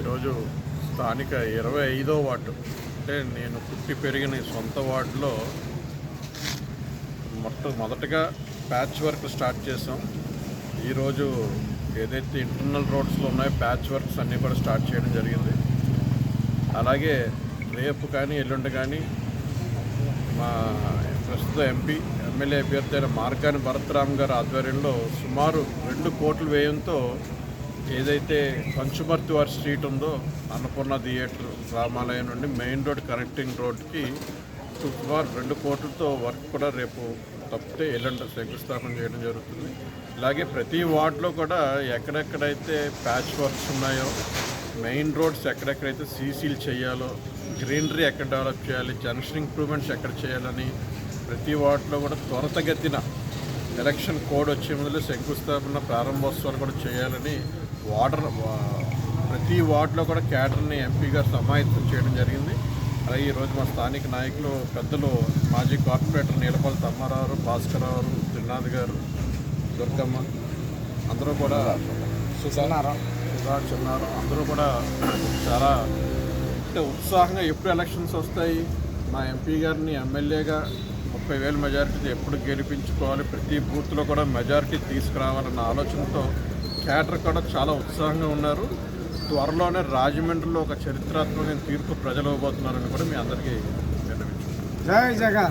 ఈరోజు స్థానిక 25వ వార్డు అంటే నేను పుట్టి పెరిగిన సొంత వార్డులో మొదటగా ప్యాచ్ వర్క్ స్టార్ట్ చేసాం. ఈరోజు ఏదైతే ఇంటర్నల్ రోడ్స్లో ఉన్నాయో ప్యాచ్ వర్క్స్ అన్నీ కూడా స్టార్ట్ చేయడం జరిగింది. అలాగే రేపు కానీ ఎల్లుండి కానీ మా ప్రస్తుత ఎమ్మెల్యే అభ్యర్థి అయిన మార్గాని భరత్రామ్ గారి ఆధ్వర్యంలో సుమారు 2 కోట్ల వ్యయంతో ఏదైతే పంచుమర్తి వారి స్ట్రీట్ ఉందో అన్నపూర్ణ థియేటర్ రామాలయం నుండి మెయిన్ రోడ్ కనెక్టింగ్ రోడ్కి సుమారు 2 కోట్లతో వర్క్ కూడా రేపు తప్పితే ఎల్లుండి శంకుస్థాపన చేయడం జరుగుతుంది. అలాగే ప్రతి వార్డులో కూడా ఎక్కడెక్కడైతే ప్యాచ్ వర్క్స్ ఉన్నాయో, మెయిన్ రోడ్స్ ఎక్కడెక్కడైతే సీసీలు చేయాలో, గ్రీనరీ ఎక్కడ డెవలప్ చేయాలి, జంక్షన్ ఇంప్రూవ్మెంట్స్ ఎక్కడ చేయాలని ప్రతి వార్డులో కూడా త్వరితగతిన ఎలక్షన్ కోడ్ వచ్చే ముందు శంకుస్థాపన ప్రారంభోత్సవాలు కూడా చేయాలని ప్రతి వార్డులో కూడా క్యాడర్ని ఎంపీ గారు సమాయత్తం చేయడం జరిగింది. అలాగే ఈరోజు మా స్థానిక నాయకులు పెద్దలు మాజీ కార్పొరేటర్ నీలపల్లి తమ్మారావు, భాస్కరరావు, త్రినాథ్ గారు, దుర్గమ్మ అందరూ కూడా చిన్నారు అందరూ కూడా చాలా ఉత్సాహంగా ఎప్పుడు ఎలక్షన్స్ వస్తాయి, మా ఎంపీ గారిని ఎమ్మెల్యేగా 30,000 మెజారిటీ ఎప్పుడు గెలిపించుకోవాలి, ప్రతి బూత్లో కూడా మెజారిటీ తీసుకురావాలన్న ఆలోచనతో క్యాడర్ కూడా చాలా ఉత్సాహంగా ఉన్నారు. త్వరలోనే రాజమండ్రిలో ఒక చరిత్రాత్మకమైన తీర్పు ప్రజలు ఇవ్వబోతున్నారని కూడా మీ అందరికీ విన్నవించుకుంటున్నాను. జై జగన్.